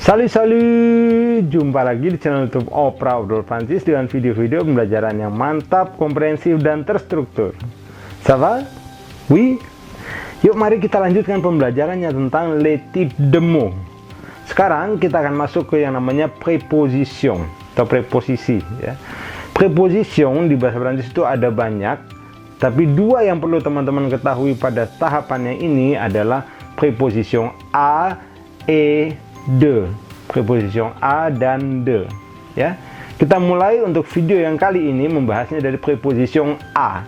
Salut, jumpa lagi di channel YouTube Opera Outdoor Prancis dengan video-video pembelajaran yang mantap, komprehensif, dan terstruktur. Ça va? Oui? Yuk mari kita lanjutkan pembelajarannya tentang les types de mots. Sekarang kita akan masuk ke yang namanya preposition atau preposisi. Ya. Preposition di bahasa Prancis itu ada banyak, tapi dua yang perlu teman-teman ketahui pada tahapan yang ini adalah preposition a et de, preposition a dan de. Ya, kita mulai untuk video yang kali ini membahasnya dari preposition a,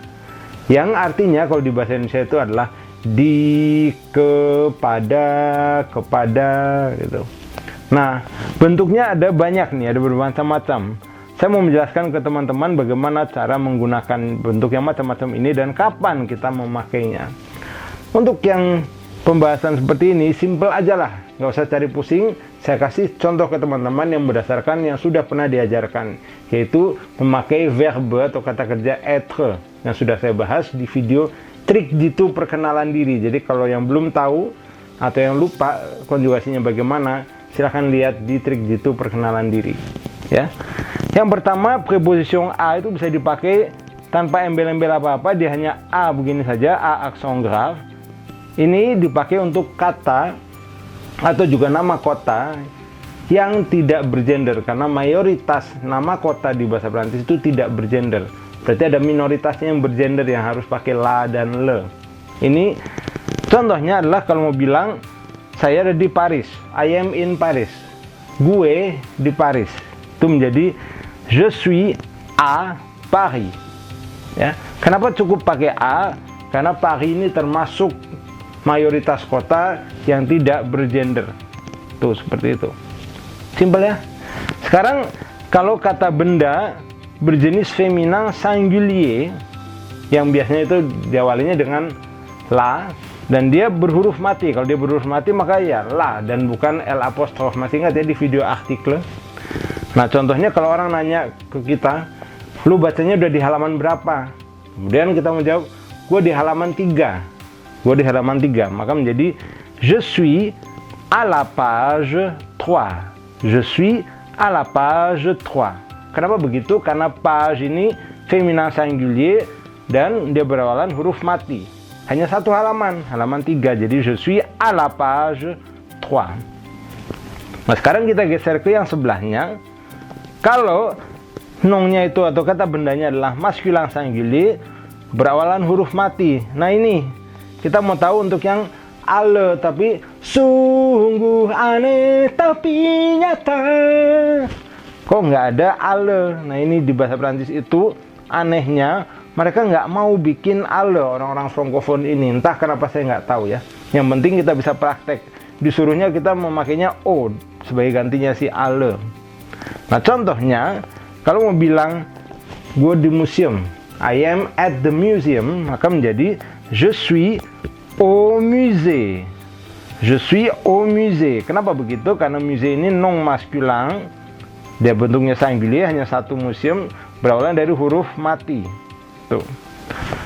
yang artinya kalau di bahasa Indonesia itu adalah di, kepada gitu. Nah, bentuknya ada banyak nih, ada bermacam-macam. Saya mau menjelaskan ke teman-teman bagaimana cara menggunakan bentuk yang macam-macam ini dan kapan kita memakainya. Untuk yang pembahasan seperti ini, simple aja lah, nggak usah cari pusing. Saya kasih contoh ke teman-teman yang berdasarkan yang sudah pernah diajarkan, yaitu memakai verbe atau kata kerja être yang sudah saya bahas di video trik jitu perkenalan diri. Jadi kalau yang belum tahu atau yang lupa konjugasinya bagaimana, silahkan lihat di trik jitu perkenalan diri. Ya, yang pertama preposition a itu bisa dipakai tanpa embel-embel apa-apa, dia hanya a begini saja, a aksen grave. Ini dipakai untuk kata atau juga nama kota yang tidak bergender, karena mayoritas nama kota di bahasa Prancis itu tidak bergender. Berarti ada minoritasnya yang bergender yang harus pakai la dan le. Ini contohnya adalah kalau mau bilang saya ada di Paris, I am in Paris, gue di Paris, itu menjadi je suis à Paris. Ya, kenapa cukup pakai a? Karena Paris ini termasuk mayoritas kota yang tidak bergender. Tuh, seperti itu. Simpel ya. Sekarang kalau kata benda berjenis feminin singulier yang biasanya itu diawalinya dengan la dan dia berhuruf mati. Kalau dia berhuruf mati maka ya la dan bukan l apostrof. Masih ingat ya di video artikel. Nah, contohnya kalau orang nanya ke kita, lu bacanya udah di halaman berapa? Kemudian kita menjawab, gue di halaman 3. Gue di halaman 3, maka menjadi je suis à la page 3. Je suis à la page 3. Kenapa begitu? Karena page ini feminin singulier dan dia berawalan huruf mati. Hanya satu halaman, halaman 3. Jadi je suis à la page 3. Nah, sekarang kita geser ke yang sebelahnya. Kalau nongnya itu atau kata bendanya adalah maskulin singulier berawalan huruf mati. Nah, ini kita mau tahu untuk yang ale, tapi sungguh aneh tapi nyata. Kok nggak ada ale? Nah, ini di bahasa Prancis itu anehnya mereka nggak mau bikin ale, orang-orang francophone ini. Entah kenapa, saya nggak tahu ya. Yang penting kita bisa praktek. Disuruhnya kita memakainya o sebagai gantinya si ale. Nah, contohnya kalau mau bilang gue di museum, I am at the museum, maka menjadi je suis au musée. Je suis au musée. Kenapa begitu? Karena musée ini non maskulin. Dia bentuknya singulier, hanya satu museum, berawalan dari huruf mati. Tuh.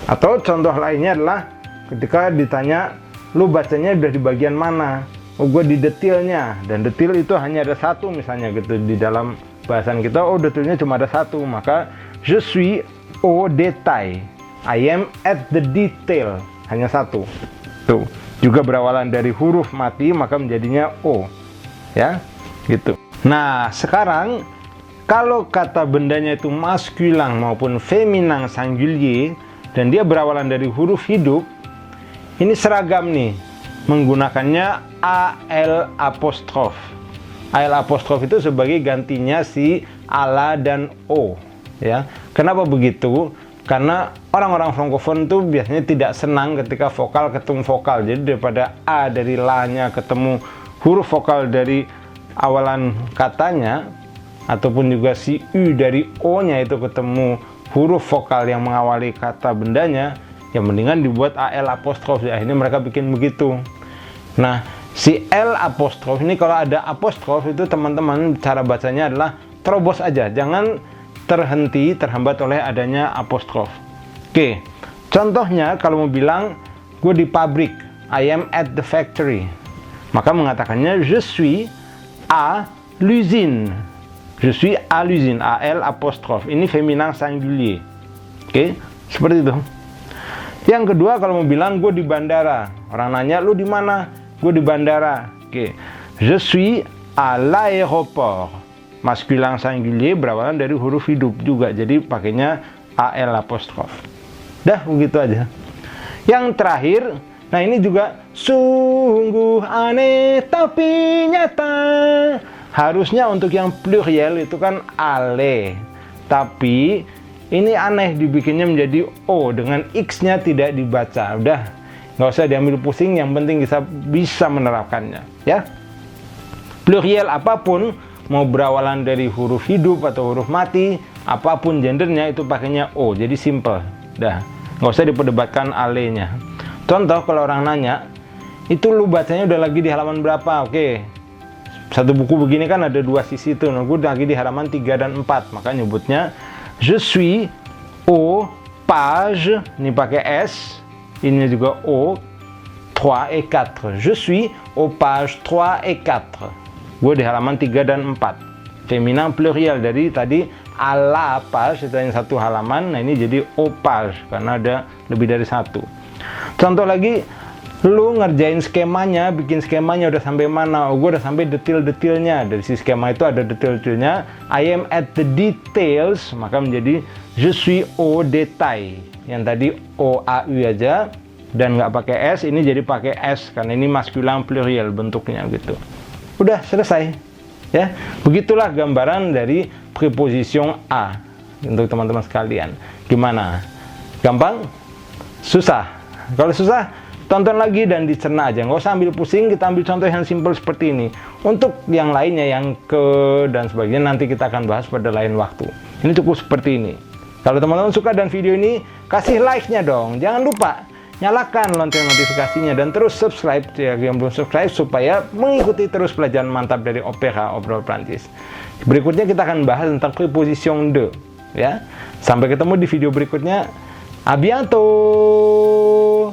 Atau contoh lainnya adalah ketika ditanya, lu bacanya udah di bagian mana? Oh, gue di detailnya. Dan detail itu hanya ada satu misalnya gitu. Di dalam bahasan kita, oh detailnya cuma ada satu. Maka je suis au détail. I am at the detail. Hanya satu. Tuh, juga berawalan dari huruf mati, maka menjadinya o. Ya, gitu. Nah, sekarang kalau kata bendanya itu maskulin maupun feminin singulier dan dia berawalan dari huruf hidup, ini seragam nih. Menggunakannya al apostrof. Al apostrof itu sebagai gantinya si ala dan o. Ya, kenapa begitu? Karena orang-orang francophone itu biasanya tidak senang ketika vokal ketemu vokal. Jadi daripada a dari la-nya ketemu huruf vokal dari awalan katanya, ataupun juga si u dari o-nya itu ketemu huruf vokal yang mengawali kata bendanya, yang mendingan dibuat al apostrof. Akhirnya mereka bikin begitu. Nah, si l apostrof ini kalau ada apostrof itu teman-teman cara bacanya adalah terobos aja. Jangan terhambat oleh adanya apostrof. Oke, contohnya kalau mau bilang gue di pabrik, I am at the factory, maka mengatakannya je suis à l'usine. Je suis à l'usine. AL apostrophe. Ini féminin singulier. Oke, seperti itu. Yang kedua, kalau mau bilang gue di bandara. Orang nanya, lu di mana? Gue di bandara. Oke. Je suis à l'aéroport. Maskulin singulier berawalan dari huruf hidup juga. Jadi pakainya AL apostrophe. Dah, begitu aja. Yang terakhir, nah ini juga sungguh aneh tapi nyata. Harusnya untuk yang pluriel itu kan ale. Tapi ini aneh dibikinnya menjadi O dengan X-nya tidak dibaca. Udah, nggak usah diambil pusing, yang penting bisa menerapkannya. Ya, pluriel apapun, mau berawalan dari huruf hidup atau huruf mati, apapun gendernya itu pakainya O. Jadi simple. Dah, nggak usah diperdebatkan ale-nya. Contoh kalau orang nanya, itu lu bacanya udah lagi di halaman berapa? Oke, satu buku begini kan ada 2 sisi tuh. Nah, gue lagi di halaman 3 dan 4, maka nyebutnya je suis au page, ini pakai S, ini juga O, 3 et 4. Je suis au page 3 et 4. Gue di halaman 3 dan 4. Féminin pluriel dari tadi à la page, itu yang satu halaman. Nah, ini jadi au page karena ada lebih dari satu. Contoh lagi, lu ngerjain skemanya, bikin skemanya udah sampai mana? Oh, gue udah sampai detail-detailnya. Dari si skema itu ada detail-detailnya. I am at the details, maka menjadi je suis au détail. Yang tadi O A U aja dan nggak pakai S, ini jadi pakai S karena ini maskulin plurial bentuknya gitu. Udah selesai. Ya, begitulah gambaran dari preposition a untuk teman-teman sekalian. Gimana? Gampang? Susah? Kalau susah, tonton lagi dan dicerna aja, nggak usah ambil pusing. Kita ambil contoh yang simple seperti ini. Untuk yang lainnya, yang ke dan sebagainya, nanti kita akan bahas pada lain waktu. Ini cukup seperti ini. Kalau teman-teman suka dan video ini, kasih like-nya dong. Jangan lupa nyalakan lonceng notifikasinya dan terus subscribe yang belum subscribe supaya mengikuti terus pelajaran mantap dari Opera Obrol Prancis. Berikutnya kita akan bahas tentang preposition de. Ya, sampai ketemu di video berikutnya. À bientôt.